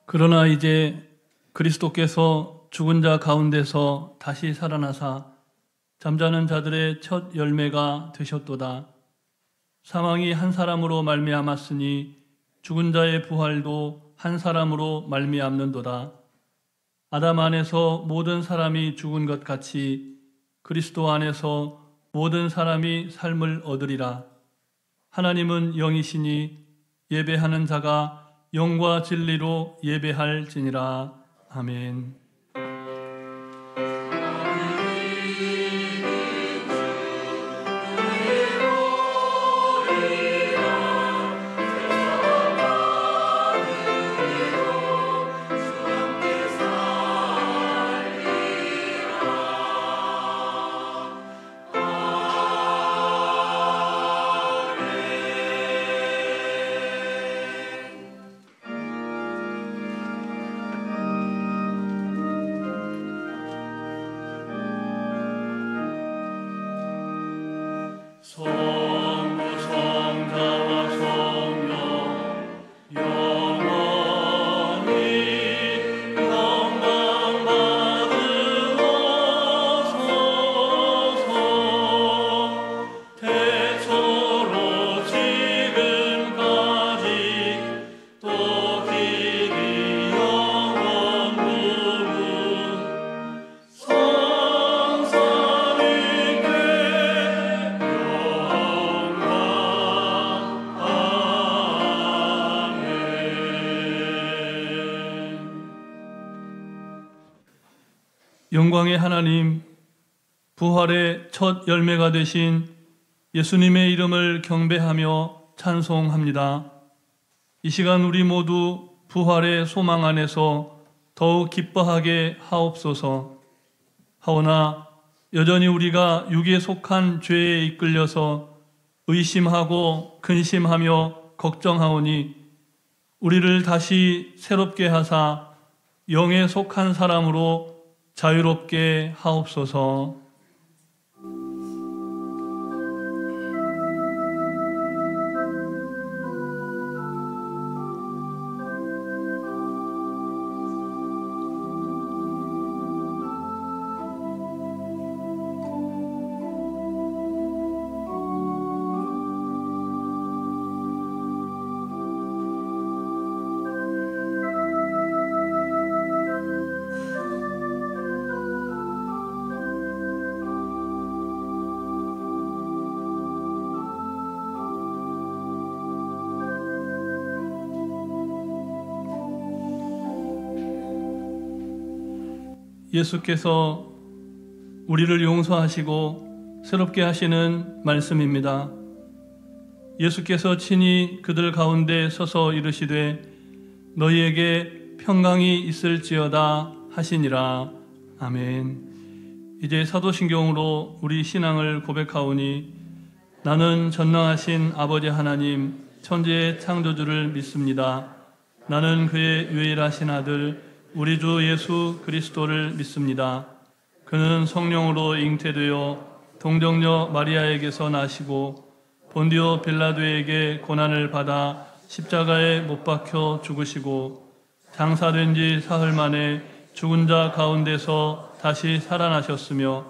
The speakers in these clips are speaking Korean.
그러나 이제 그리스도께서 죽은 자 가운데서 다시 살아나사 잠자는 자들의 첫 열매가 되셨도다. 사망이 한 사람으로 말미암았으니 죽은 자의 부활도 한 사람으로 말미암는도다. 아담 안에서 모든 사람이 죽은 것 같이 그리스도 안에서 모든 사람이 삶을 얻으리라. 하나님은 영이시니 예배하는 자가 영과 진리로 예배할지니라. 아멘. 영광의 하나님, 부활의 첫 열매가 되신 예수님의 이름을 경배하며 찬송합니다. 이 시간 우리 모두 부활의 소망 안에서 더욱 기뻐하게 하옵소서. 하오나 여전히 우리가 육에 속한 죄에 이끌려서 의심하고 근심하며 걱정하오니 우리를 다시 새롭게 하사 영에 속한 사람으로 자유롭게 하옵소서. 예수께서 우리를 용서하시고 새롭게 하시는 말씀입니다. 예수께서 친히 그들 가운데 서서 이르시되 너희에게 평강이 있을지어다 하시니라. 아멘. 이제 사도신경으로 우리 신앙을 고백하오니 나는 전능하신 아버지 하나님 천지의 창조주를 믿습니다. 나는 그의 유일하신 아들 우리 주 예수 그리스도를 믿습니다. 그는 성령으로 잉태되어 동정녀 마리아에게서 나시고 본디오 빌라도에게 고난을 받아 십자가에 못 박혀 죽으시고 장사된 지 사흘 만에 죽은 자 가운데서 다시 살아나셨으며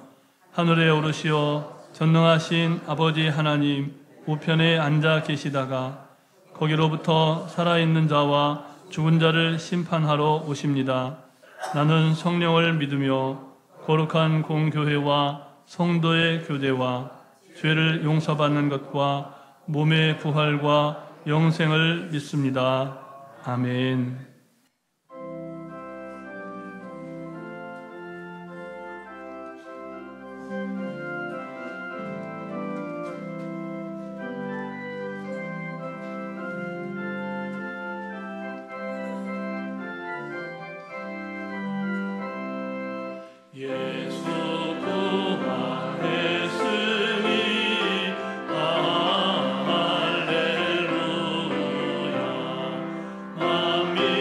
하늘에 오르시어 전능하신 아버지 하나님 우편에 앉아 계시다가 거기로부터 살아있는 자와 죽은 자를 심판하러 오십니다. 나는 성령을 믿으며 거룩한 공교회와 성도의 교제와 죄를 용서받는 것과 몸의 부활과 영생을 믿습니다. 아멘. 아멘.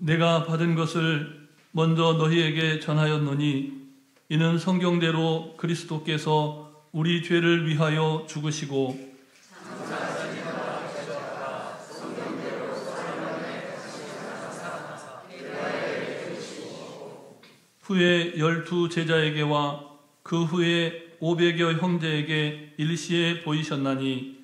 내가 받은 것을 먼저 너희에게 전하였노니 이는 성경대로 그리스도께서 우리 죄를 위하여 죽으시고 후에 12 제자에게와 그 후에 500여 형제에게 일시에 보이셨나니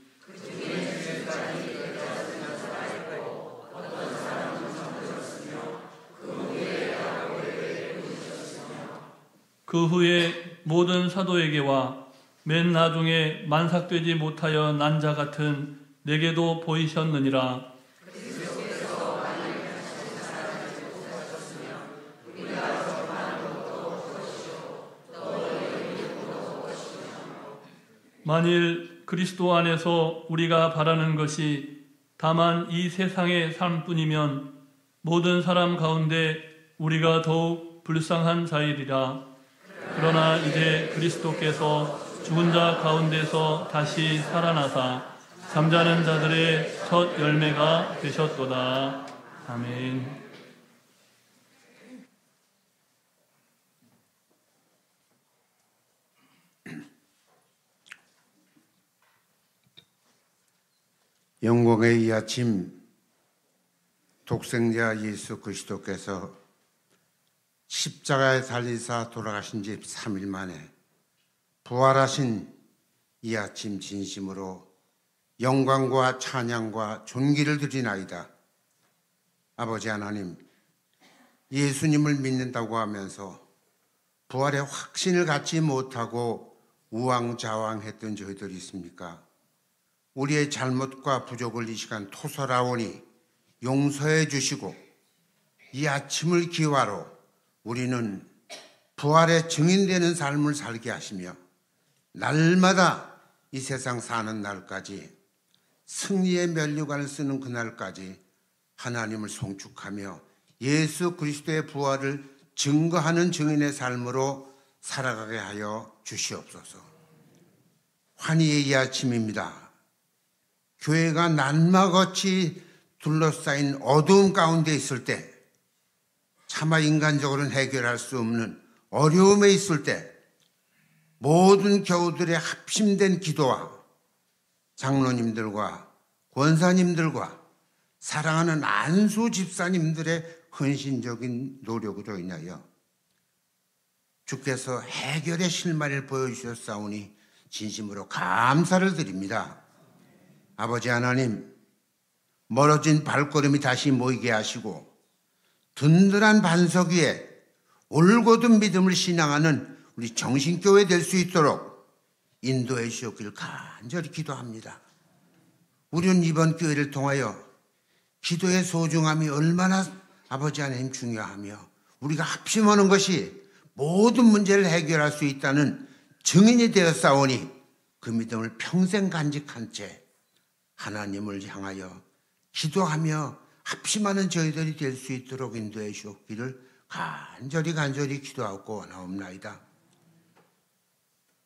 그 후에 모든 사도에게와 맨 나중에 만삭되지 못하여 난 자 같은 내게도 보이셨느니라. 만일 그리스도 안에서 우리가 바라는 것이 다만 이 세상의 삶뿐이면 모든 사람 가운데 우리가 더욱 불쌍한 자이리라. 그러나 이제 그리스도께서 죽은 자 가운데서 다시 살아나사 잠자는 자들의 첫 열매가 되셨도다. 아멘. 영광의 이 아침, 독생자 예수 그리스도께서 십자가에 달리사 돌아가신 지 3일 만에 부활하신 이 아침 진심으로 영광과 찬양과 존귀를 드리나이다. 아버지 하나님, 예수님을 믿는다고 하면서 부활의 확신을 갖지 못하고 우왕좌왕했던 저희들이 있습니까? 우리의 잘못과 부족을 이 시간 토설하오니 용서해 주시고 이 아침을 기화로 우리는 부활의 증인되는 삶을 살게 하시며 날마다 이 세상 사는 날까지 승리의 면류관을 쓰는 그날까지 하나님을 송축하며 예수 그리스도의 부활을 증거하는 증인의 삶으로 살아가게 하여 주시옵소서. 환희의 이 아침입니다. 교회가 난막같이 둘러싸인 어두움 가운데 있을 때, 차마 인간적으로는 해결할 수 없는 어려움에 있을 때 모든 교우들의 합심된 기도와 장로님들과 권사님들과 사랑하는 안수 집사님들의 헌신적인 노력으로 인하여 주께서 해결의 실마리를 보여주셨사오니 진심으로 감사를 드립니다. 아버지 하나님, 멀어진 발걸음이 다시 모이게 하시고 든든한 반석 위에 올곧은 믿음을 신앙하는 우리 정신교회 될 수 있도록 인도해 주시길 간절히 기도합니다. 우리는 이번 교회를 통하여 기도의 소중함이 얼마나 아버지 하나님 중요하며 우리가 합심하는 것이 모든 문제를 해결할 수 있다는 증인이 되었사오니 그 믿음을 평생 간직한 채 하나님을 향하여 기도하며 합심하는 저희들이 될 수 있도록 인도해 주옵기를 간절히 기도하고 원하옵나이다.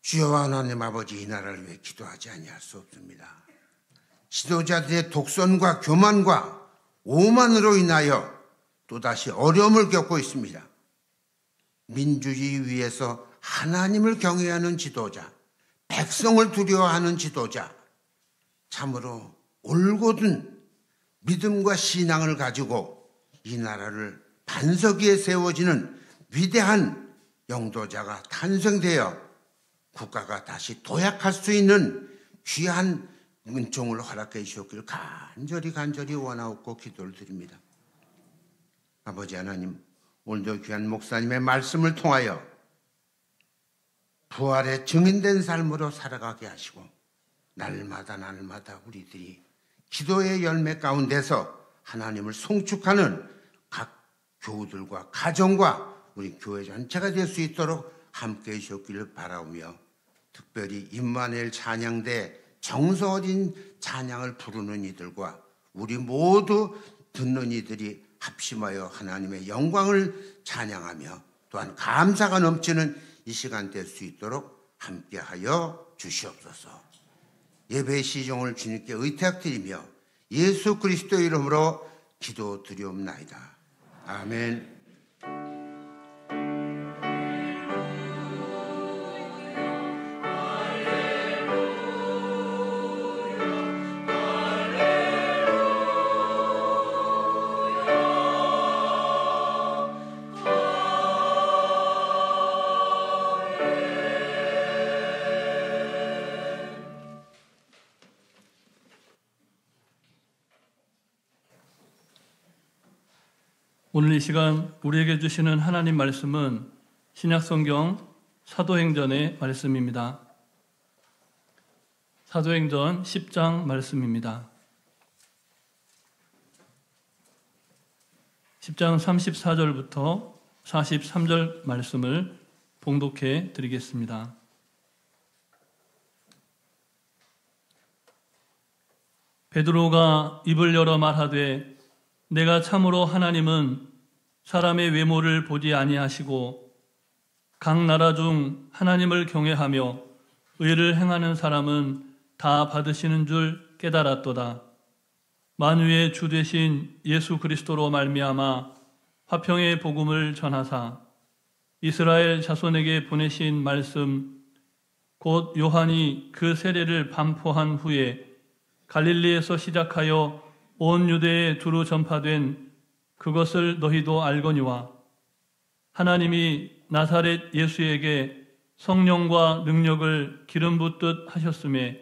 주여 하나님 아버지, 이 나라를 위해 기도하지 아니할 수 없습니다. 지도자들의 독선과 교만과 오만으로 인하여 또다시 어려움을 겪고 있습니다. 민주주의 위에서 하나님을 경외하는 지도자, 백성을 두려워하는 지도자, 참으로 올곧은 믿음과 신앙을 가지고 이 나라를 반석 위에 세워지는 위대한 영도자가 탄생되어 국가가 다시 도약할 수 있는 귀한 은총을 허락해 주셨기를 간절히 원하옵고 기도를 드립니다. 아버지 하나님, 오늘도 귀한 목사님의 말씀을 통하여 부활의 증인된 삶으로 살아가게 하시고 날마다 우리들이 기도의 열매 가운데서 하나님을 송축하는 각 교우들과 가정과 우리 교회 전체가 될 수 있도록 함께해 주셨기를 바라오며, 특별히 임마누엘 찬양대 정서 어린 찬양을 부르는 이들과 우리 모두 듣는 이들이 합심하여 하나님의 영광을 찬양하며 또한 감사가 넘치는 이 시간 될 수 있도록 함께하여 주시옵소서. 예배의 시종을 주님께 의탁드리며 예수 그리스도 이름으로 기도드리옵나이다. 아멘. 아멘. 오늘 이 시간 우리에게 주시는 하나님 말씀은 신약성경 사도행전의 말씀입니다. 사도행전 10장 말씀입니다. 10장 34절부터 43절 말씀을 봉독해 드리겠습니다. 베드로가 입을 열어 말하되 내가 참으로 하나님은 사람의 외모를 보지 아니하시고 각 나라 중 하나님을 경외하며 의를 행하는 사람은 다 받으시는 줄 깨달았도다. 만유의 주 되신 예수 그리스도로 말미암아 화평의 복음을 전하사 이스라엘 자손에게 보내신 말씀 곧 요한이 그 세례를 반포한 후에 갈릴리에서 시작하여 온 유대에 두루 전파된 그것을 너희도 알거니와 하나님이 나사렛 예수에게 성령과 능력을 기름 붓듯 하셨음에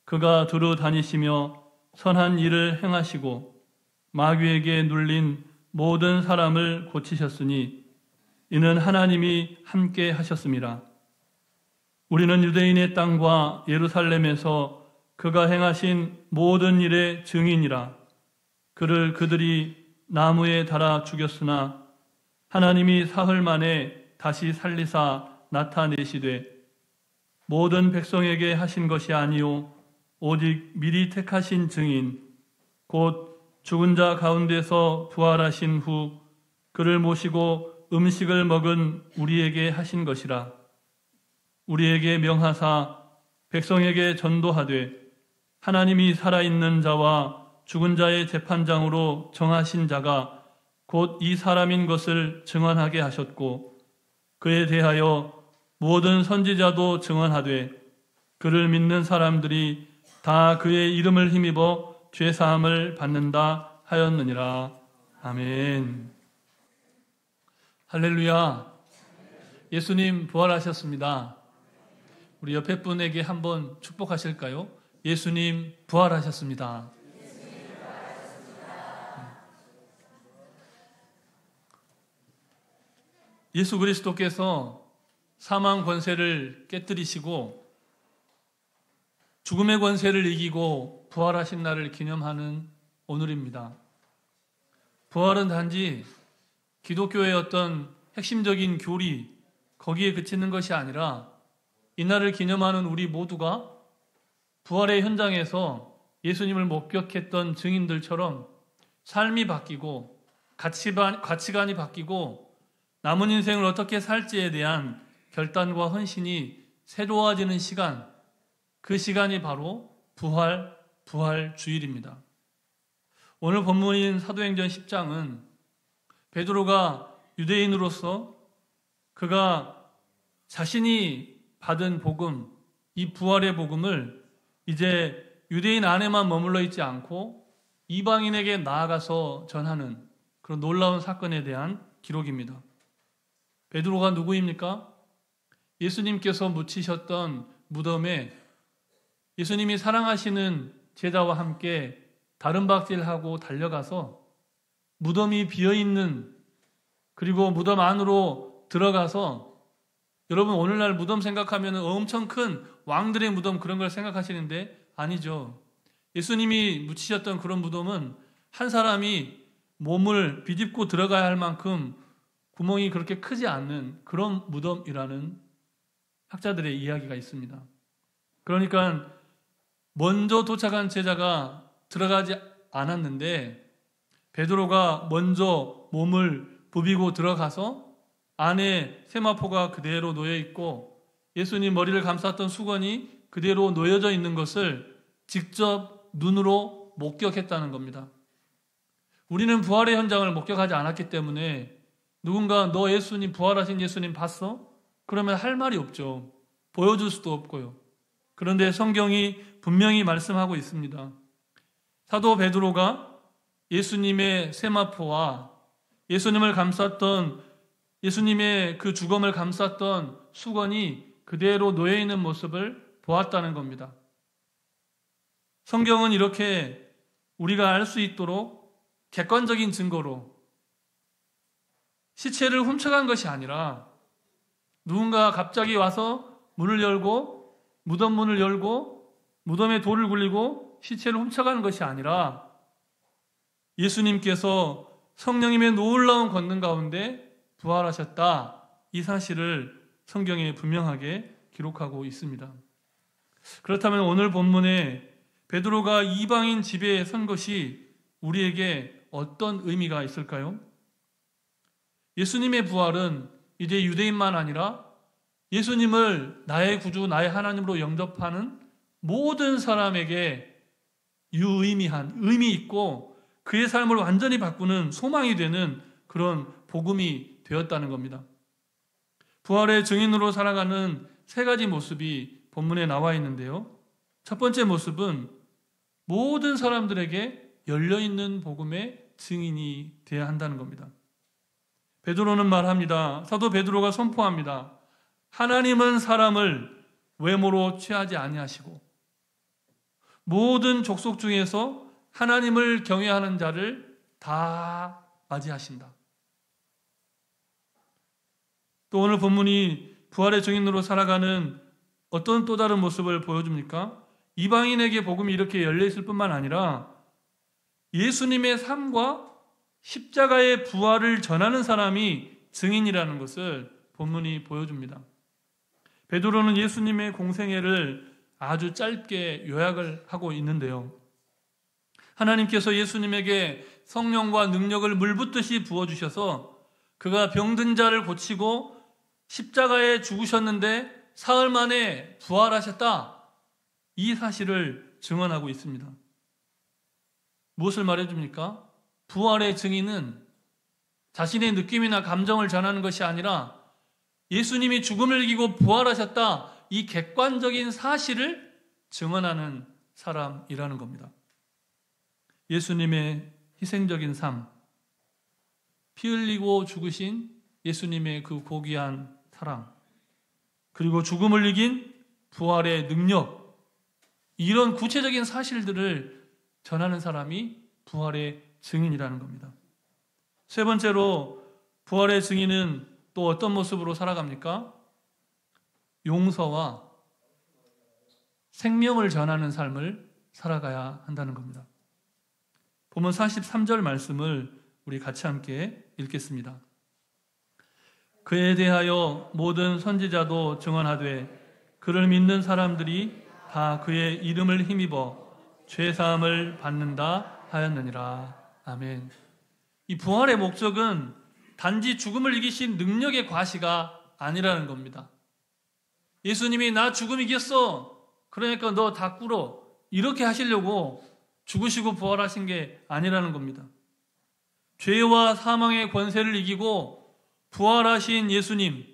그가 두루 다니시며 선한 일을 행하시고 마귀에게 눌린 모든 사람을 고치셨으니 이는 하나님이 함께 하셨음이라. 우리는 유대인의 땅과 예루살렘에서 그가 행하신 모든 일의 증인이라. 그를 그들이 나무에 달아 죽였으나 하나님이 사흘 만에 다시 살리사 나타내시되 모든 백성에게 하신 것이 아니요 오직 미리 택하신 증인 곧 죽은 자 가운데서 부활하신 후 그를 모시고 음식을 먹은 우리에게 하신 것이라. 우리에게 명하사 백성에게 전도하되 하나님이 살아있는 자와 죽은 자의 재판장으로 정하신 자가 곧 이 사람인 것을 증언하게 하셨고 그에 대하여 모든 선지자도 증언하되 그를 믿는 사람들이 다 그의 이름을 힘입어 죄사함을 받는다 하였느니라. 아멘. 할렐루야. 예수님 부활하셨습니다. 우리 옆에 분에게 한번 축복하실까요? 예수님 부활하셨습니다. 예수 그리스도께서 사망 권세를 깨뜨리시고 죽음의 권세를 이기고 부활하신 날을 기념하는 오늘입니다. 부활은 단지 기독교의 어떤 핵심적인 교리, 거기에 그치는 것이 아니라 이날을 기념하는 우리 모두가 부활의 현장에서 예수님을 목격했던 증인들처럼 삶이 바뀌고 가치관이 바뀌고 남은 인생을 어떻게 살지에 대한 결단과 헌신이 새로워지는 시간, 그 시간이 바로 부활주일입니다. 오늘 본문인 사도행전 10장은 베드로가 유대인으로서 그가 자신이 받은 복음, 이 부활의 복음을 이제 유대인 안에만 머물러 있지 않고 이방인에게 나아가서 전하는 그런 놀라운 사건에 대한 기록입니다. 베드로가 누구입니까? 예수님께서 묻히셨던 무덤에 예수님이 사랑하시는 제자와 함께 다름박질하고 달려가서 무덤이 비어있는 그리고 무덤 안으로 들어가서 여러분 오늘날 무덤 생각하면 엄청 큰 왕들의 무덤 그런 걸 생각하시는데 아니죠. 예수님이 묻히셨던 그런 무덤은 한 사람이 몸을 비집고 들어가야 할 만큼 구멍이 그렇게 크지 않는 그런 무덤이라는 학자들의 이야기가 있습니다. 그러니까 먼저 도착한 제자가 들어가지 않았는데 베드로가 먼저 몸을 부비고 들어가서 안에 세마포가 그대로 놓여 있고 예수님 머리를 감쌌던 수건이 그대로 놓여져 있는 것을 직접 눈으로 목격했다는 겁니다. 우리는 부활의 현장을 목격하지 않았기 때문에 누군가 너 예수님, 부활하신 예수님 봤어? 그러면 할 말이 없죠. 보여줄 수도 없고요. 그런데 성경이 분명히 말씀하고 있습니다. 사도 베드로가 예수님의 세마포와 예수님을 감쌌던, 예수님의 그 죽음을 감쌌던 수건이 그대로 놓여있는 모습을 보았다는 겁니다. 성경은 이렇게 우리가 알 수 있도록 객관적인 증거로 시체를 훔쳐간 것이 아니라 누군가 갑자기 와서 문을 열고 무덤 문을 열고 무덤에 돌을 굴리고 시체를 훔쳐가는 것이 아니라 예수님께서 성령님의 놀라운 권능 가운데 부활하셨다. 이 사실을 성경에 분명하게 기록하고 있습니다. 그렇다면 오늘 본문에 베드로가 이방인 집에 선 것이 우리에게 어떤 의미가 있을까요? 예수님의 부활은 이제 유대인만 아니라 예수님을 나의 구주, 나의 하나님으로 영접하는 모든 사람에게 유의미한, 의미 있고 그의 삶을 완전히 바꾸는 소망이 되는 그런 복음이 되었다는 겁니다. 부활의 증인으로 살아가는 세 가지 모습이 본문에 나와 있는데요. 첫 번째 모습은 모든 사람들에게 열려있는 복음의 증인이 되어야 한다는 겁니다. 베드로는 말합니다. 사도 베드로가 선포합니다. 하나님은 사람을 외모로 취하지 아니하시고 모든 족속 중에서 하나님을 경외하는 자를 다 맞이하신다. 또 오늘 본문이 부활의 증인으로 살아가는 어떤 또 다른 모습을 보여줍니까? 이방인에게 복음이 이렇게 열려있을 뿐만 아니라 예수님의 삶과 십자가의 부활을 전하는 사람이 증인이라는 것을 본문이 보여줍니다. 베드로는 예수님의 공생애를 아주 짧게 요약을 하고 있는데요. 하나님께서 예수님에게 성령과 능력을 물붓듯이 부어주셔서 그가 병든 자를 고치고 십자가에 죽으셨는데 사흘 만에 부활하셨다. 이 사실을 증언하고 있습니다. 무엇을 말해줍니까? 부활의 증인은 자신의 느낌이나 감정을 전하는 것이 아니라 예수님이 죽음을 이기고 부활하셨다. 이 객관적인 사실을 증언하는 사람이라는 겁니다. 예수님의 희생적인 삶, 피 흘리고 죽으신 예수님의 그 고귀한 사랑, 그리고 죽음을 이긴 부활의 능력, 이런 구체적인 사실들을 전하는 사람이 부활의 증인이라는 겁니다. 세 번째로 부활의 증인은 또 어떤 모습으로 살아갑니까? 용서와 생명을 전하는 삶을 살아가야 한다는 겁니다. 본문 43절 말씀을 우리 같이 함께 읽겠습니다. 그에 대하여 모든 선지자도 증언하되 그를 믿는 사람들이 다 그의 이름을 힘입어 죄사함을 받는다 하였느니라. 아멘. 이 부활의 목적은 단지 죽음을 이기신 능력의 과시가 아니라는 겁니다. 예수님이 나 죽음 이겼어. 그러니까 너 다 꿇어. 이렇게 하시려고 죽으시고 부활하신 게 아니라는 겁니다. 죄와 사망의 권세를 이기고 부활하신 예수님,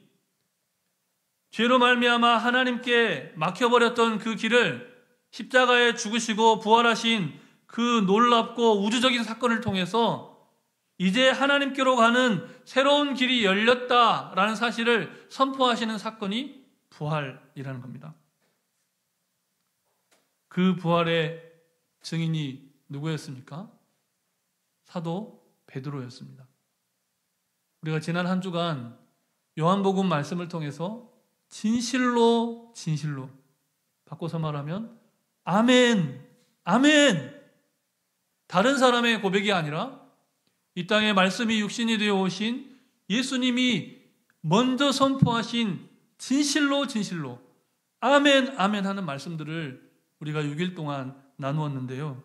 죄로 말미암아 하나님께 막혀버렸던 그 길을 십자가에 죽으시고 부활하신 그 놀랍고 우주적인 사건을 통해서 이제 하나님께로 가는 새로운 길이 열렸다라는 사실을 선포하시는 사건이 부활이라는 겁니다. 그 부활의 증인이 누구였습니까? 사도 베드로였습니다. 우리가 지난 한 주간 요한복음 말씀을 통해서 진실로 바꿔서 말하면 아멘, 아멘. 다른 사람의 고백이 아니라 이 땅에 말씀이 육신이 되어 오신 예수님이 먼저 선포하신 진실로 아멘, 아멘 하는 말씀들을 우리가 6일 동안 나누었는데요.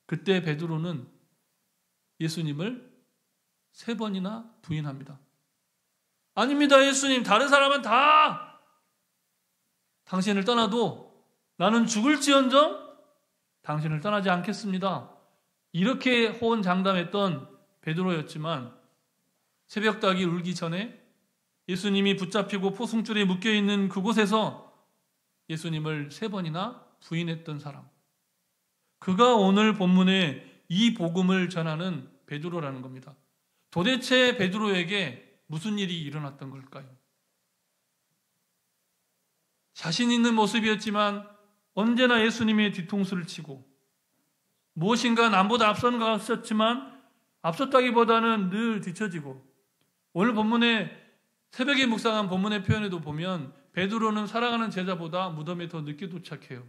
그때 베드로는 예수님을 3번이나 부인합니다. 아닙니다, 예수님. 다른 사람은 다 당신을 떠나도 나는 죽을지언정 당신을 떠나지 않겠습니다. 이렇게 호언장담했던 베드로였지만 새벽닭이 울기 전에 예수님이 붙잡히고 포승줄에 묶여있는 그곳에서 예수님을 3번이나 부인했던 사람, 그가 오늘 본문에 이 복음을 전하는 베드로라는 겁니다. 도대체 베드로에게 무슨 일이 일어났던 걸까요? 자신 있는 모습이었지만 언제나 예수님의 뒤통수를 치고 무엇인가 남보다 앞선 것 같았지만 앞섰다기보다는 늘 뒤처지고, 오늘 본문에 새벽에 묵상한 본문의 표현에도 보면 베드로는 살아가는 제자보다 무덤에 더 늦게 도착해요.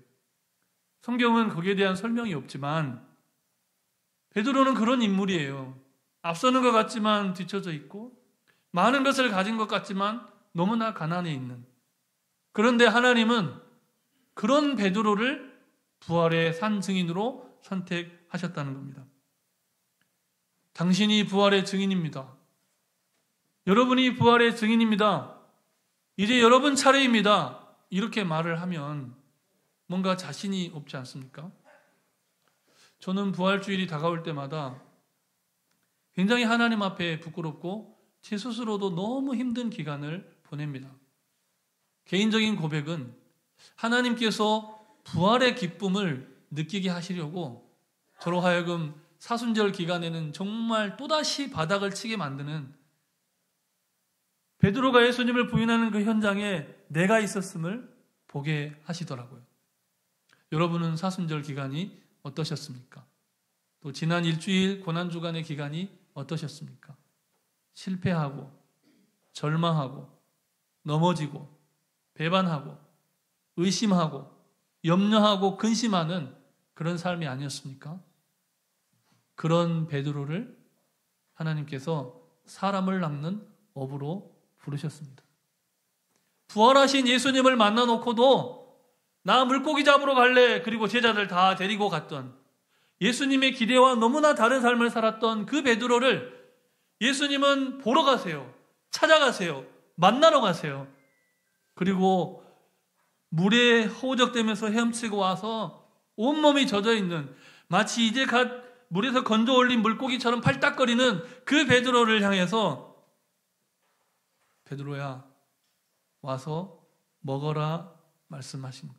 성경은 거기에 대한 설명이 없지만 베드로는 그런 인물이에요. 앞서는 것 같지만 뒤처져 있고 많은 것을 가진 것 같지만 너무나 가난해 있는. 그런데 하나님은 그런 베드로를 부활의 산 증인으로 선택하셨다는 겁니다. 당신이 부활의 증인입니다. 여러분이 부활의 증인입니다. 이제 여러분 차례입니다. 이렇게 말을 하면 뭔가 자신이 없지 않습니까? 저는 부활주일이 다가올 때마다 굉장히 하나님 앞에 부끄럽고 제 스스로도 너무 힘든 기간을 보냅니다. 개인적인 고백은 하나님께서 부활의 기쁨을 느끼게 하시려고 저로 하여금 사순절 기간에는 정말 또다시 바닥을 치게 만드는, 베드로가 예수님을 부인하는 그 현장에 내가 있었음을 보게 하시더라고요. 여러분은 사순절 기간이 어떠셨습니까? 또 지난 일주일 고난주간의 기간이 어떠셨습니까? 실패하고 절망하고 넘어지고 배반하고 의심하고 염려하고 근심하는 그런 삶이 아니었습니까? 그런 베드로를 하나님께서 사람을 낚는 어부로 부르셨습니다. 부활하신 예수님을 만나놓고도 나 물고기 잡으러 갈래, 그리고 제자들 다 데리고 갔던, 예수님의 기대와 너무나 다른 삶을 살았던 그 베드로를 예수님은 보러 가세요. 찾아가세요. 만나러 가세요. 그리고 물에 허우적대면서 헤엄치고 와서 온몸이 젖어있는, 마치 이제 갓 물에서 건져 올린 물고기처럼 팔딱거리는 그 베드로를 향해서 베드로야, 와서 먹어라 말씀하십니다.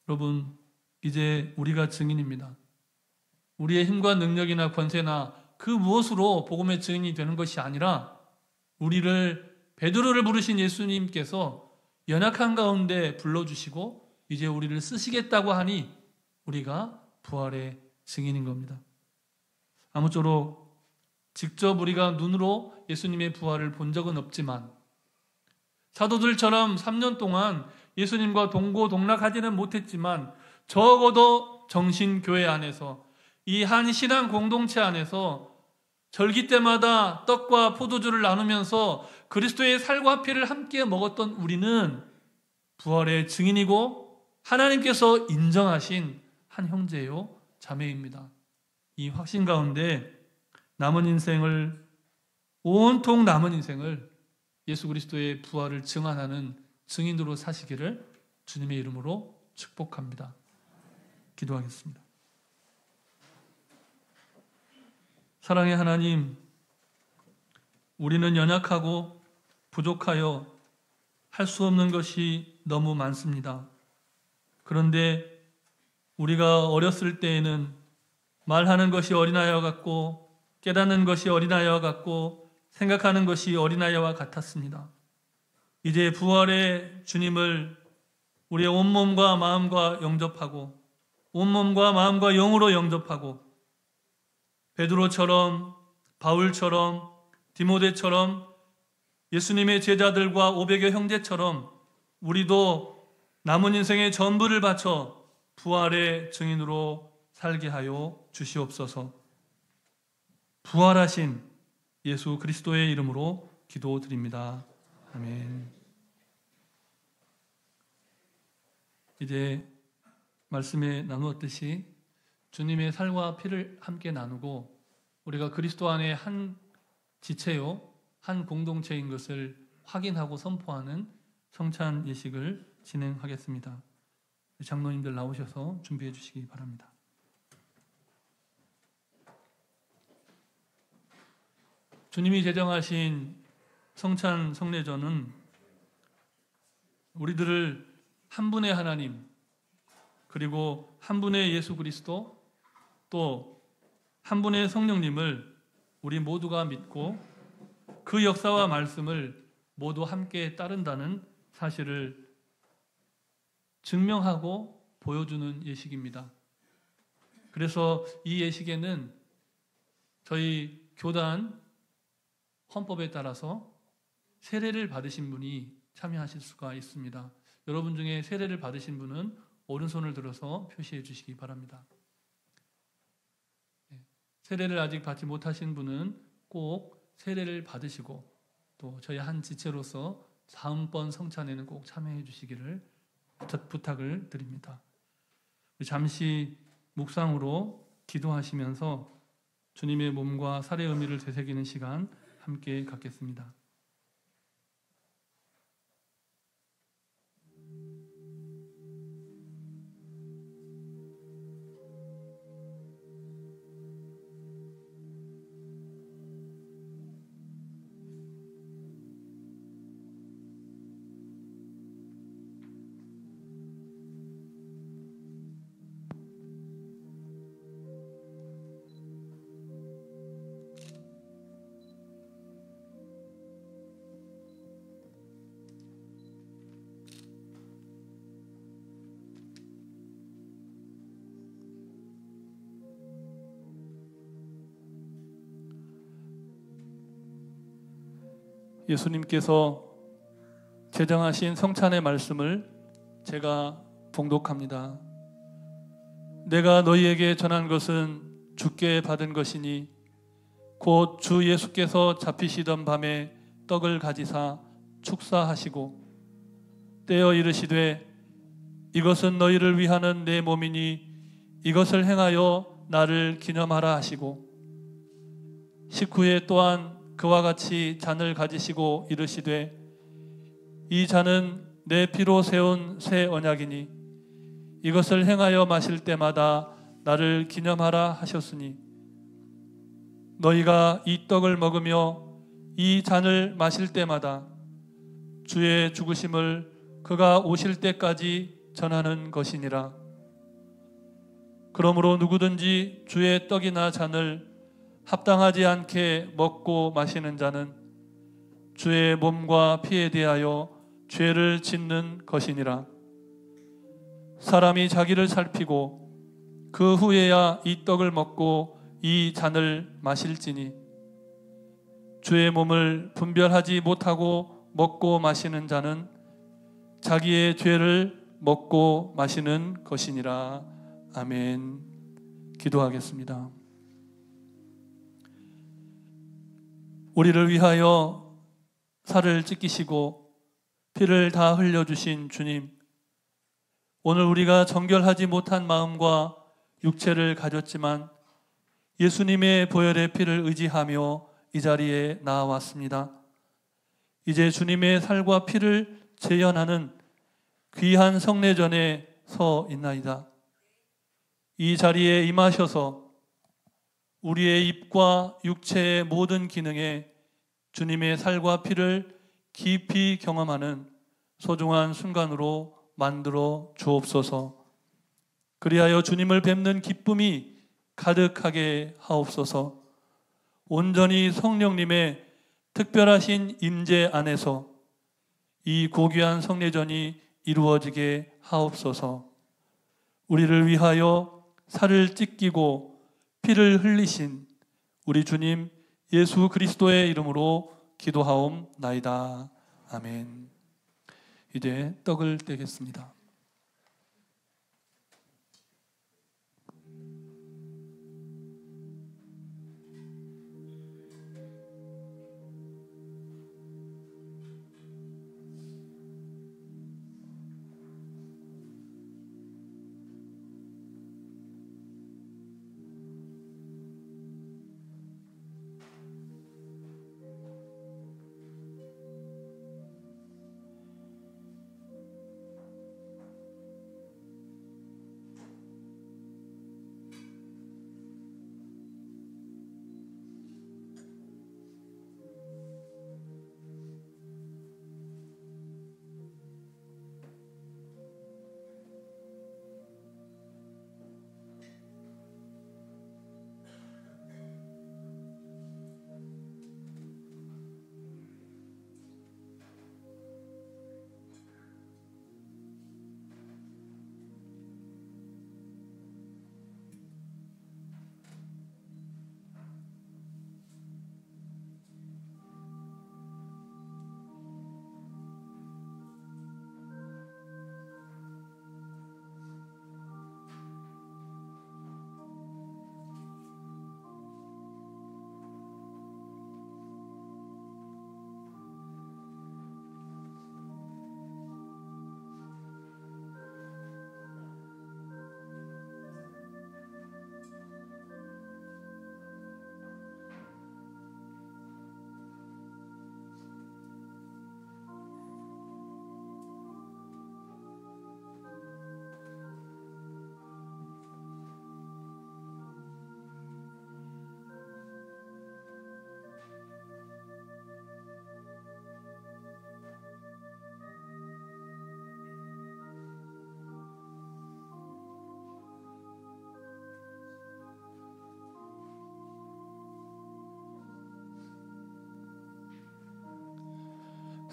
여러분, 이제 우리가 증인입니다. 우리의 힘과 능력이나 권세나 그 무엇으로 복음의 증인이 되는 것이 아니라 우리를, 베드로를 부르신 예수님께서 연약한 가운데 불러주시고 이제 우리를 쓰시겠다고 하니 우리가 부활의 증인인 겁니다. 아무쪼록 직접 우리가 눈으로 예수님의 부활을 본 적은 없지만 사도들처럼 3년 동안 예수님과 동고동락하지는 못했지만 적어도 정신교회 안에서, 이 한 신앙 공동체 안에서 절기 때마다 떡과 포도주를 나누면서 그리스도의 살과 피를 함께 먹었던 우리는 부활의 증인이고 하나님께서 인정하신 한 형제요 자매입니다. 이 확신 가운데 남은 인생을, 온통 남은 인생을 예수 그리스도의 부활을 증언하는 증인으로 사시기를 주님의 이름으로 축복합니다. 기도하겠습니다. 사랑의 하나님, 우리는 연약하고 부족하여 할 수 없는 것이 너무 많습니다. 그런데 우리가 어렸을 때에는 말하는 것이 어린아이와 같고 깨닫는 것이 어린아이와 같고 생각하는 것이 어린아이와 같았습니다. 이제 부활의 주님을 우리의 온몸과 마음과 영접하고 온몸과 마음과 영으로 영접하고 베드로처럼, 바울처럼, 디모데처럼 예수님의 제자들과 500여 형제처럼 우리도 남은 인생의 전부를 바쳐 부활의 증인으로 살게 하여 주시옵소서. 부활하신 예수 그리스도의 이름으로 기도드립니다. 아멘. 이제 말씀에 나누었듯이 주님의 살과 피를 함께 나누고 우리가 그리스도 안에 한 지체요, 한 공동체인 것을 확인하고 선포하는 성찬 예식을 진행하겠습니다. 장로님들 나오셔서 준비해 주시기 바랍니다. 주님이 제정하신 성찬 성례전은 우리들을 한 분의 하나님, 그리고 한 분의 예수 그리스도, 또 한 분의 성령님을 우리 모두가 믿고 그 역사와 말씀을 모두 함께 따른다는 사실을 증명하고 보여주는 예식입니다. 그래서 이 예식에는 저희 교단 헌법에 따라서 세례를 받으신 분이 참여하실 수가 있습니다. 여러분 중에 세례를 받으신 분은 오른손을 들어서 표시해 주시기 바랍니다. 세례를 아직 받지 못하신 분은 꼭 세례를 받으시고 또 저희 한 지체로서 다음번 성찬에는 꼭 참여해 주시기를 부탁을 드립니다. 잠시 묵상으로 기도하시면서 주님의 몸과 살의 의미를 되새기는 시간 함께 갖겠습니다. 예수님께서 제정하신 성찬의 말씀을 제가 봉독합니다. 내가 너희에게 전한 것은 주께 받은 것이니 곧 주 예수께서 잡히시던 밤에 떡을 가지사 축사하시고 떼어 이르시되 이것은 너희를 위하는 내 몸이니 이것을 행하여 나를 기념하라 하시고 식후에 또한 그와 같이 잔을 가지시고 이르시되 이 잔은 내 피로 세운 새 언약이니 이것을 행하여 마실 때마다 나를 기념하라 하셨으니 너희가 이 떡을 먹으며 이 잔을 마실 때마다 주의 죽으심을 그가 오실 때까지 전하는 것이니라. 그러므로 누구든지 주의 떡이나 잔을 합당하지 않게 먹고 마시는 자는 주의 몸과 피에 대하여 죄를 짓는 것이니라. 사람이 자기를 살피고 그 후에야 이 떡을 먹고 이 잔을 마실지니 주의 몸을 분별하지 못하고 먹고 마시는 자는 자기의 죄를 먹고 마시는 것이니라. 아멘. 기도하겠습니다. 우리를 위하여 살을 찢기시고 피를 다 흘려주신 주님, 오늘 우리가 정결하지 못한 마음과 육체를 가졌지만 예수님의 보혈의 피를 의지하며 이 자리에 나와왔습니다. 이제 주님의 살과 피를 재현하는 귀한 성례전에 서 있나이다. 이 자리에 임하셔서 우리의 입과 육체의 모든 기능에 주님의 살과 피를 깊이 경험하는 소중한 순간으로 만들어 주옵소서. 그리하여 주님을 뵙는 기쁨이 가득하게 하옵소서. 온전히 성령님의 특별하신 임재 안에서 이 고귀한 성례전이 이루어지게 하옵소서. 우리를 위하여 살을 찢기고 피를 흘리신 우리 주님 예수 그리스도의 이름으로 기도하옵나이다. 아멘. 이제 떡을 떼겠습니다.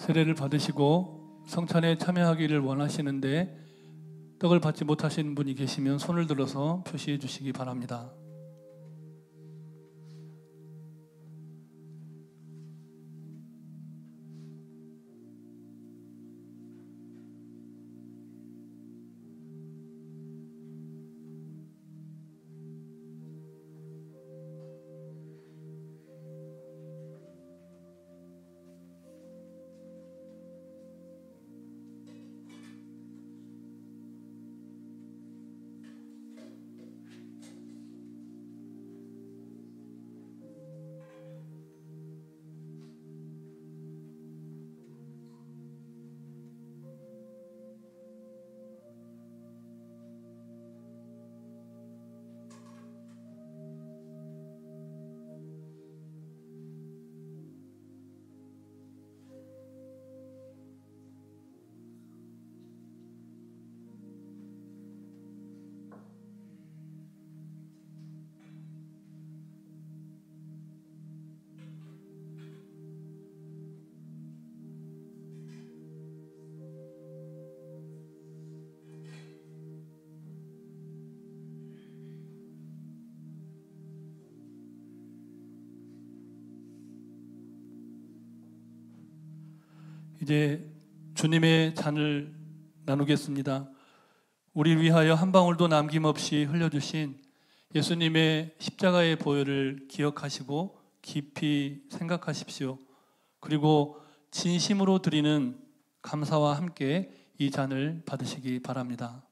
세례를 받으시고 성찬에 참여하기를 원하시는데 떡을 받지 못하신 분이 계시면 손을 들어서 표시해 주시기 바랍니다. 이제 주님의 잔을 나누겠습니다. 우리 위하여 한 방울도 남김없이 흘려주신 예수님의 십자가의 보혈을 기억하시고 깊이 생각하십시오. 그리고 진심으로 드리는 감사와 함께 이 잔을 받으시기 바랍니다.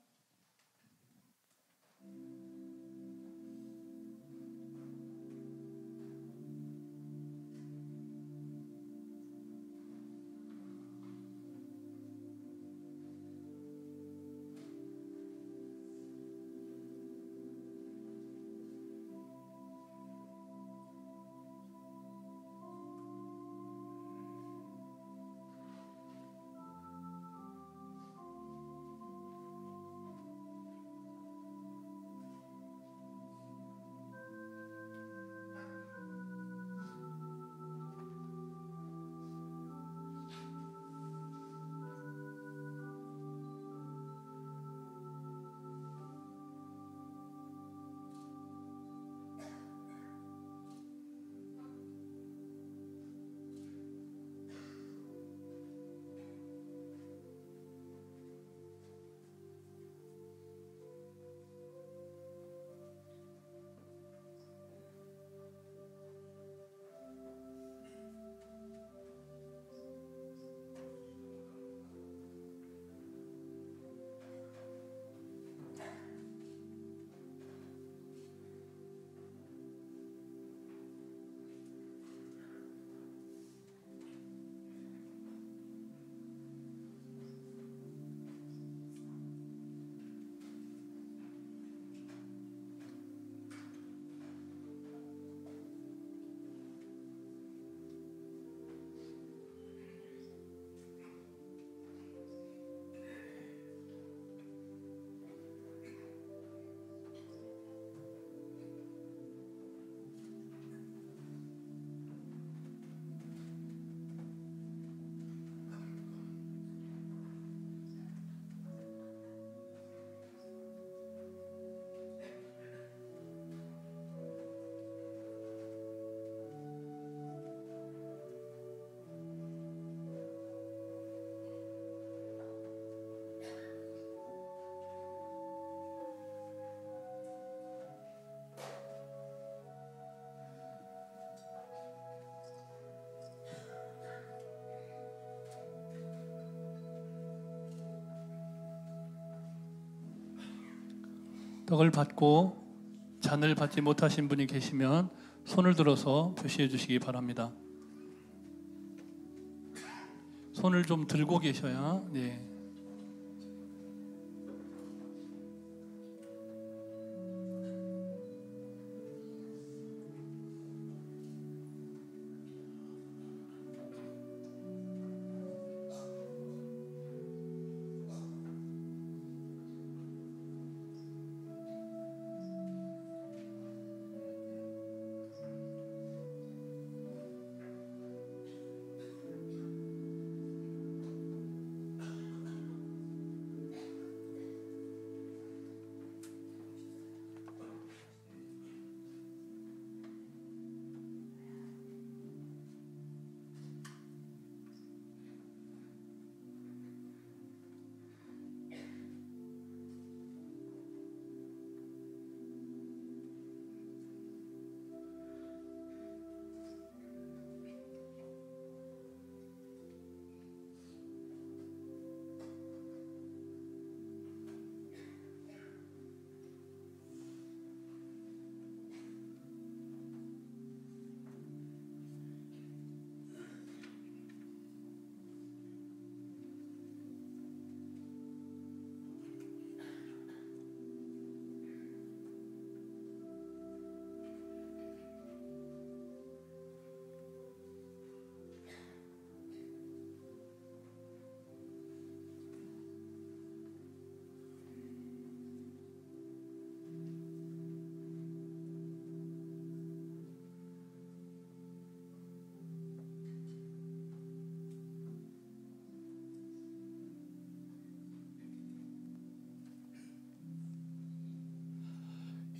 떡을 받고 잔을 받지 못하신 분이 계시면 손을 들어서 표시해 주시기 바랍니다. 손을 좀 들고 계셔야. 네.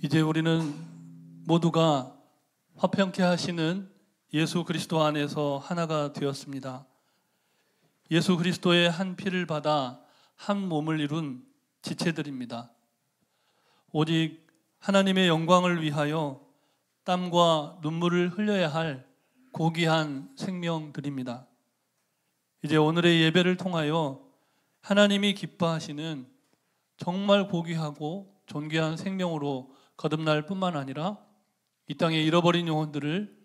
이제 우리는 모두가 화평케 하시는 예수 그리스도 안에서 하나가 되었습니다. 예수 그리스도의 한 피를 받아 한 몸을 이룬 지체들입니다. 오직 하나님의 영광을 위하여 땀과 눈물을 흘려야 할 고귀한 생명들입니다. 이제 오늘의 예배를 통하여 하나님이 기뻐하시는 정말 고귀하고 존귀한 생명으로 거듭날 뿐만 아니라 이 땅에 잃어버린 영혼들을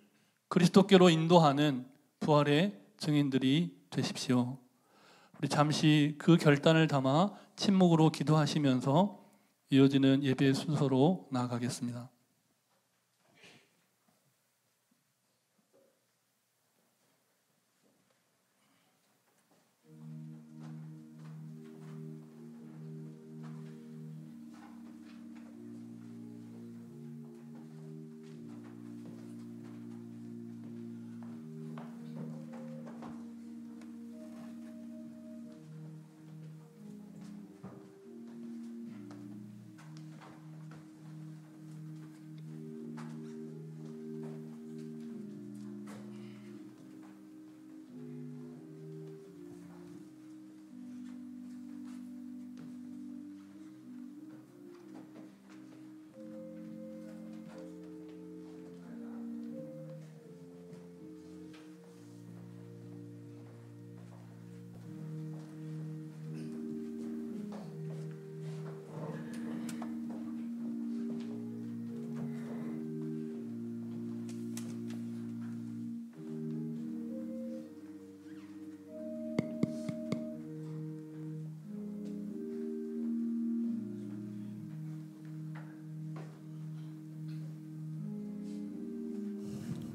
그리스도께로 인도하는 부활의 증인들이 되십시오. 우리 잠시 그 결단을 담아 침묵으로 기도하시면서 이어지는 예배의 순서로 나아가겠습니다.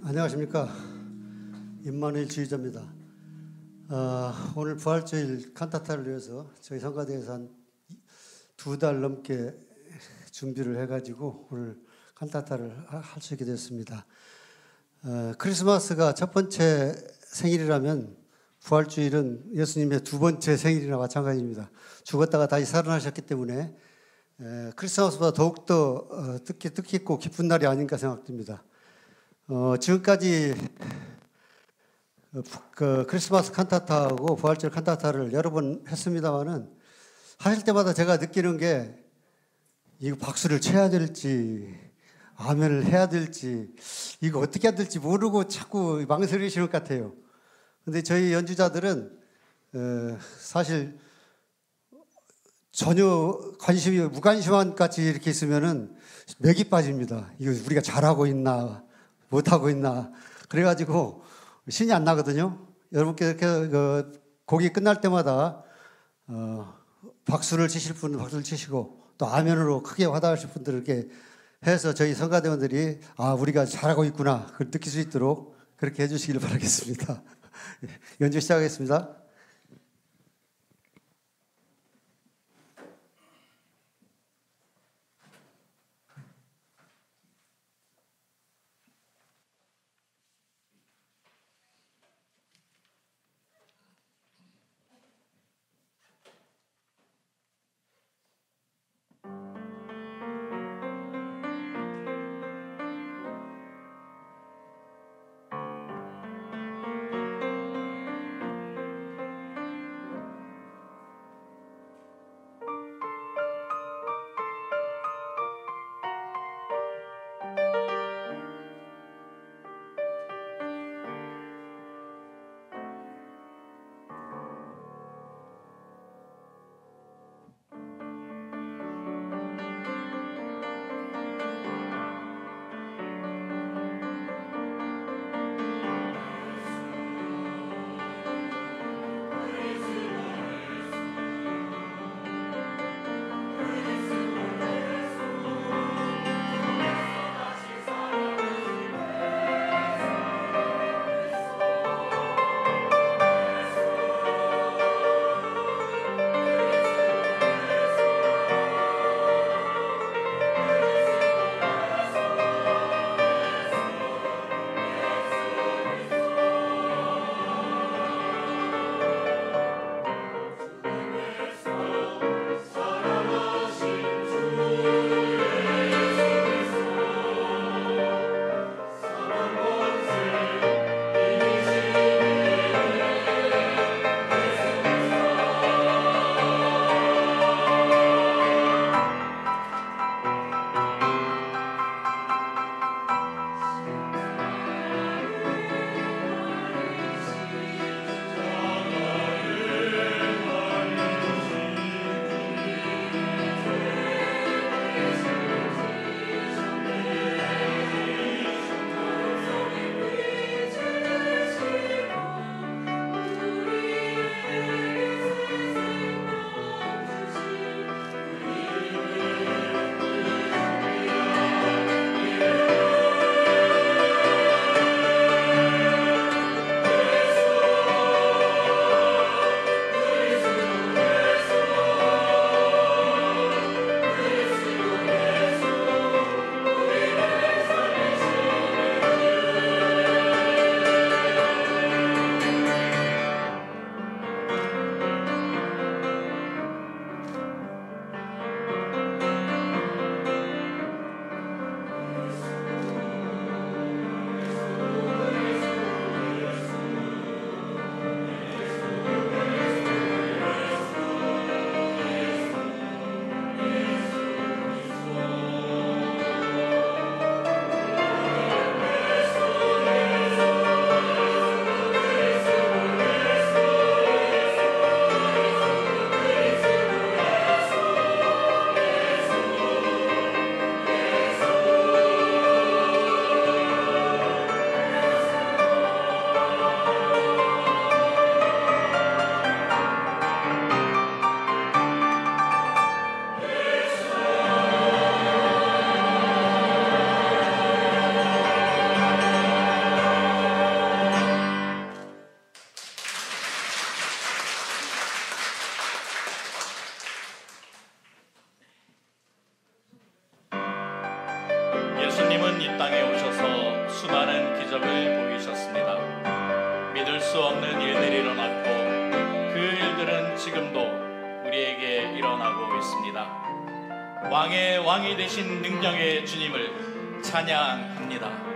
안녕하십니까. 임마누엘 지휘자입니다. 오늘 부활주일 칸타타를 위해서 저희 성가대에서 한 2달 넘게 준비를 해가지고 오늘 칸타타를 할 수 있게 됐습니다. 크리스마스가 첫 번째 생일이라면 부활주일은 예수님의 두 번째 생일이나 마찬가지입니다. 죽었다가 다시 살아나셨기 때문에 크리스마스보다 더욱더 뜻깊고 기쁜 날이 아닌가 생각됩니다. 지금까지 그 크리스마스 칸타타하고 부활절 칸타타를 여러 번 했습니다만은 하실 때마다 제가 느끼는 게 이거 박수를 쳐야 될지 아멘을 해야 될지 이거 어떻게 해야 될지 모르고 자꾸 망설이시는 것 같아요. 근데 저희 연주자들은 사실 전혀 관심이 무관심한 같이 이렇게 있으면은 맥이 빠집니다. 이거 우리가 잘하고 있나 못하고 있나. 그래가지고 신이 안 나거든요. 여러분께 이렇게 곡이 끝날 때마다 박수를 치실 분은 박수를 치시고 또 아멘으로 크게 화답하실 분들 이렇게 해서 저희 성가대원들이 우리가 잘하고 있구나 그걸 느낄 수 있도록 그렇게 해주시길 바라겠습니다. 연주 시작하겠습니다. 주님은 이 땅에 오셔서 수많은 기적을 보이셨습니다. 믿을 수 없는 일들이 일어났고 그 일들은 지금도 우리에게 일어나고 있습니다. 왕의 왕이 되신 능력의 주님을 찬양합니다.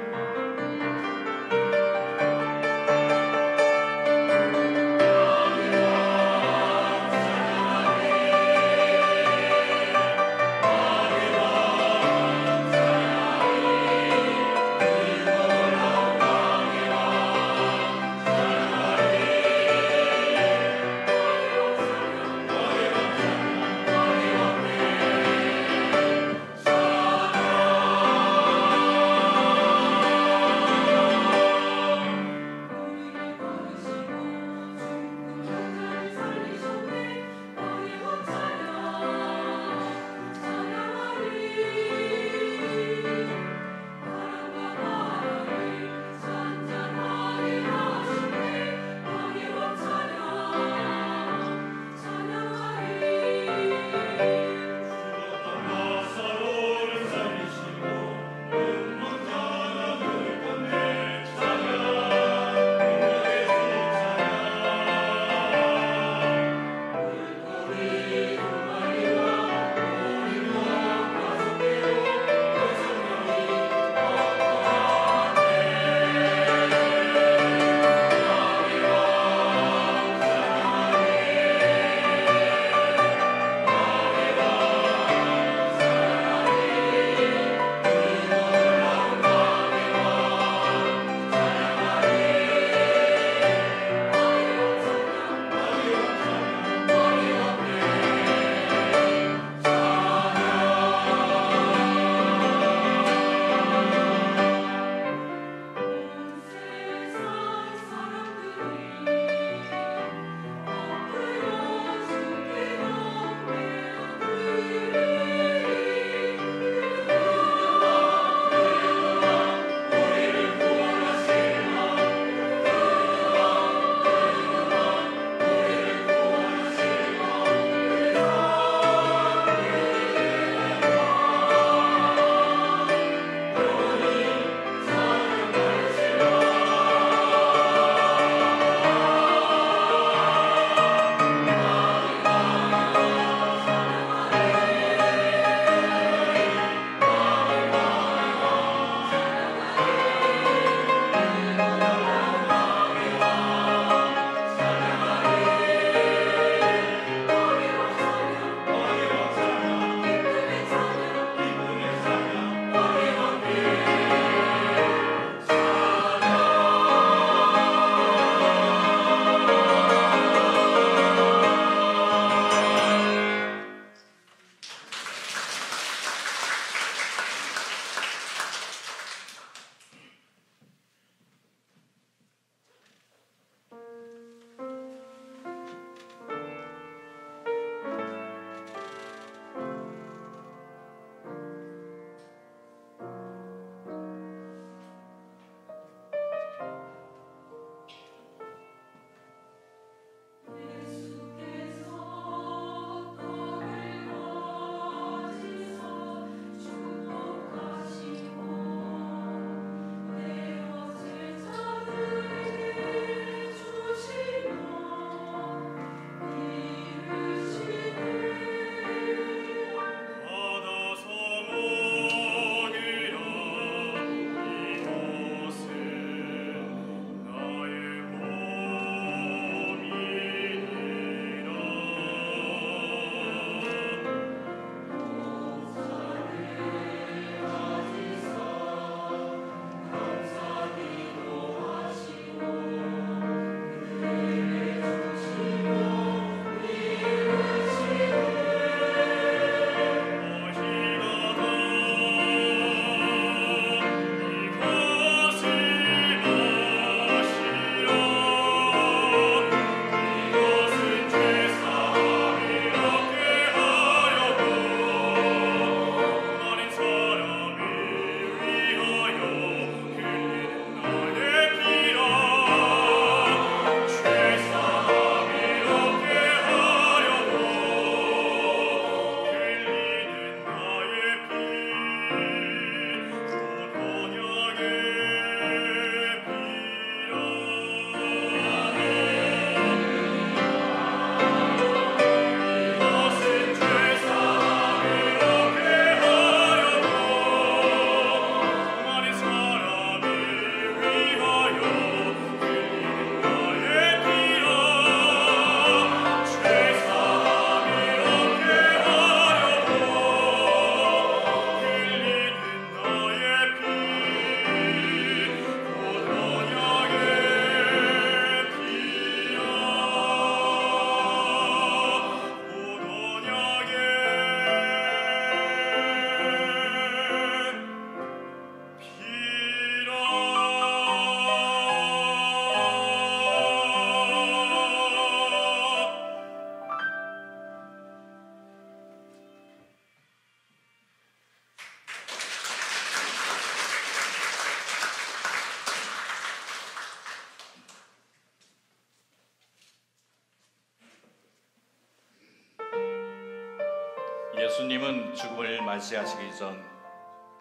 예수님은 죽음을 맞이하시기 전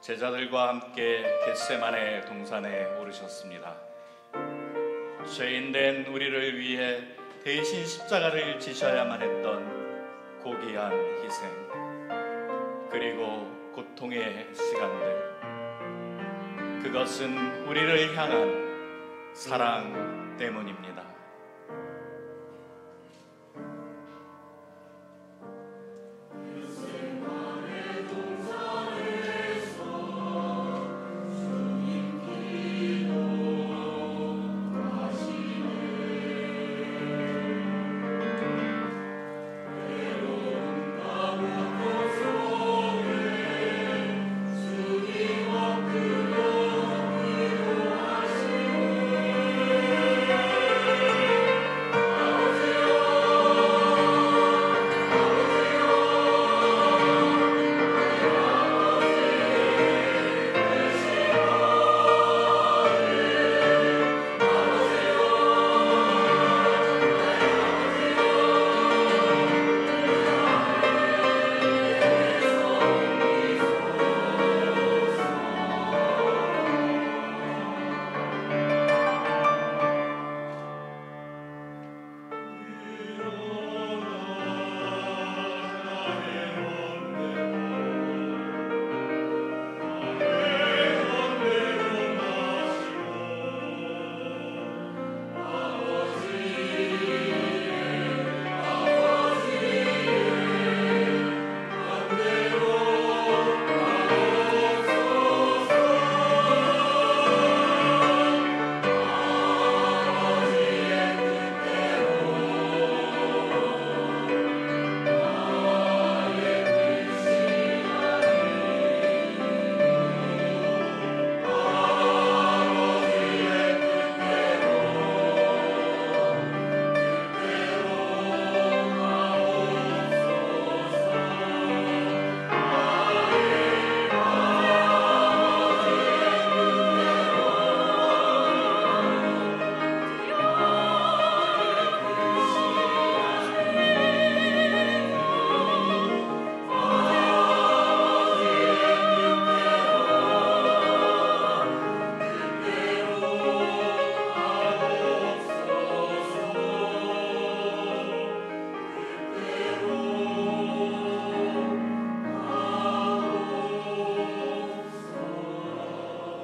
제자들과 함께 겟세마네 동산에 오르셨습니다. 죄인된 우리를 위해 대신 십자가를 지셔야만 했던 고귀한 희생, 그리고 고통의 시간들, 그것은 우리를 향한 사랑 때문입니다.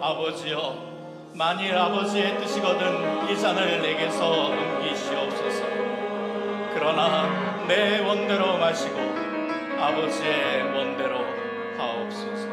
아버지여, 만일 아버지의 뜻이거든 이 잔을 내게서 옮기시옵소서. 그러나 내 원대로 마시고 아버지의 원대로 하옵소서.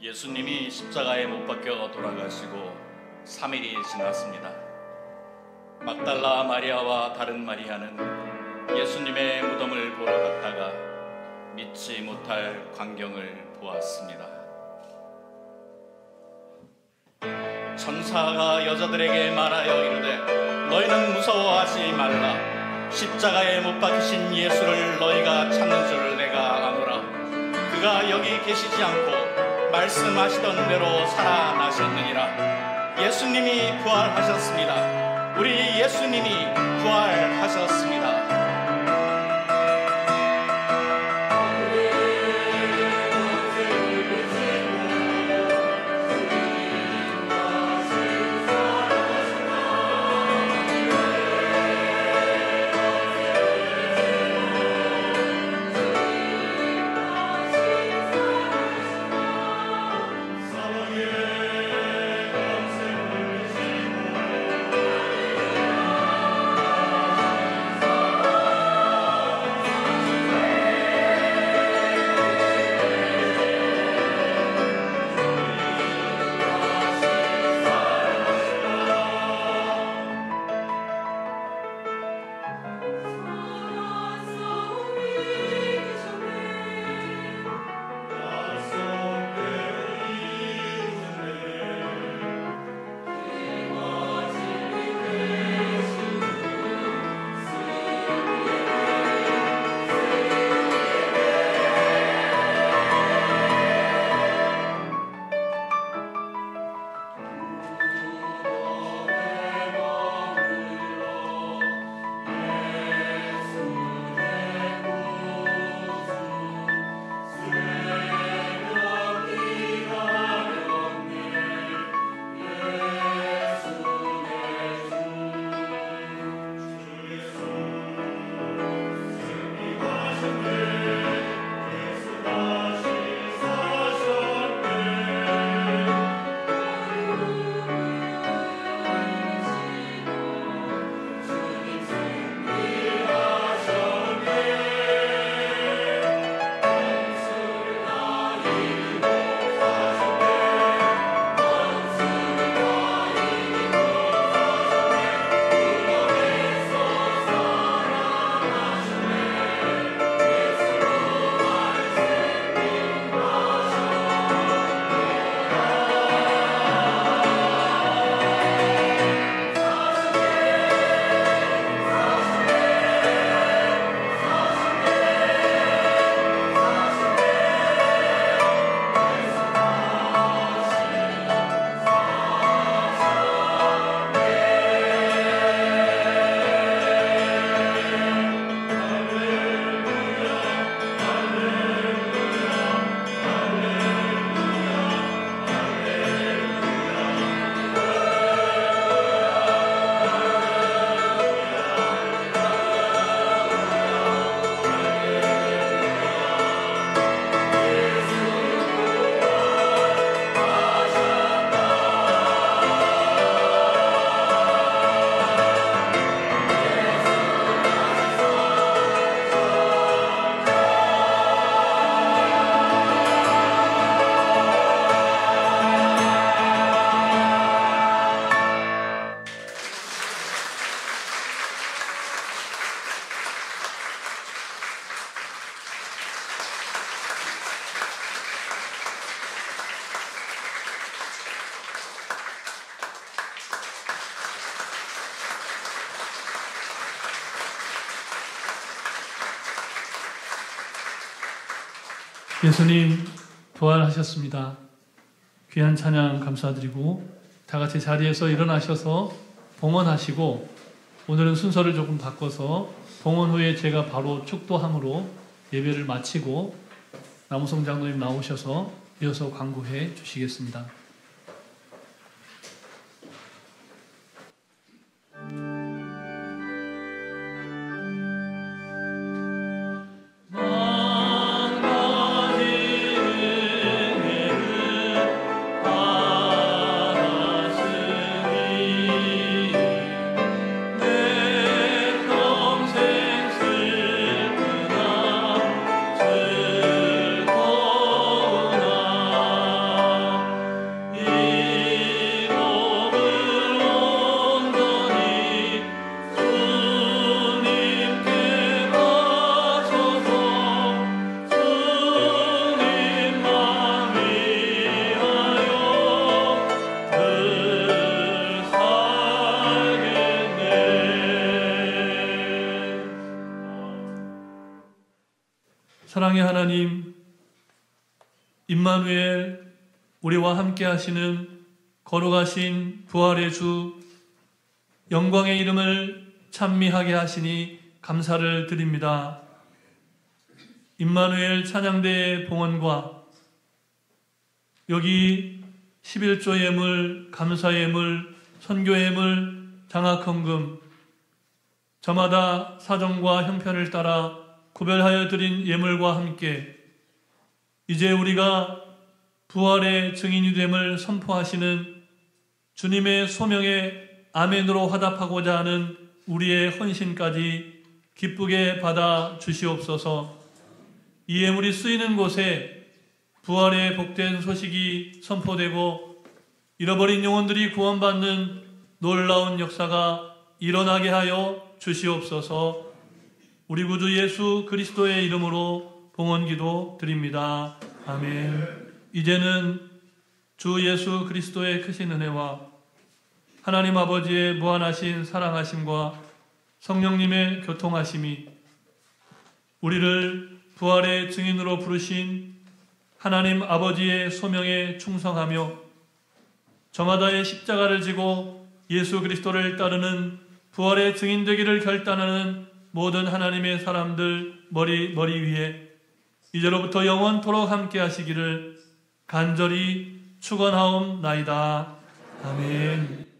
예수님이 십자가에 못 박혀 돌아가시고 3일이 지났습니다. 막달라 마리아와 다른 마리아는 예수님의 무덤을 보러 갔다가 믿지 못할 광경을 보았습니다. 천사가 여자들에게 말하여 이르되 너희는 무서워하지 말라. 십자가에 못 박히신 예수를 너희가 찾는 줄 내가 아노라. 그가 여기 계시지 않고 말씀하시던 대로 살아나셨느니라. 예수님이 부활하셨습니다. 우리 예수님이 부활하셨습니다. 예수님 부활하셨습니다. 귀한 찬양 감사드리고 다 같이 자리에서 일어나셔서 봉헌하시고, 오늘은 순서를 조금 바꿔서 봉헌 후에 제가 바로 축도함으로 예배를 마치고 남우성 장로님 나오셔서 이어서 광고해 주시겠습니다. 사랑의 하나님, 임마누엘, 우리와 함께 하시는 거룩하신 부활의 주, 영광의 이름을 찬미하게 하시니 감사를 드립니다. 임마누엘 찬양대의 봉헌과 여기 11조 예물, 감사 예물, 선교 예물, 장학헌금, 저마다 사정과 형편을 따라 구별하여 드린 예물과 함께 이제 우리가 부활의 증인이 됨을 선포하시는 주님의 소명에 아멘으로 화답하고자 하는 우리의 헌신까지 기쁘게 받아 주시옵소서. 이 예물이 쓰이는 곳에 부활의 복된 소식이 선포되고 잃어버린 영혼들이 구원받는 놀라운 역사가 일어나게 하여 주시옵소서. 우리 구주 예수 그리스도의 이름으로 봉헌기도 드립니다. 아멘. 이제는 주 예수 그리스도의 크신 은혜와 하나님 아버지의 무한하신 사랑하심과 성령님의 교통하심이 우리를 부활의 증인으로 부르신 하나님 아버지의 소명에 충성하며 저마다의 십자가를 지고 예수 그리스도를 따르는 부활의 증인 되기를 결단하는 모든 하나님의 사람들 머리 위에 이제로부터 영원토록 함께 하시기를 간절히 축원하옵나이다. 아멘.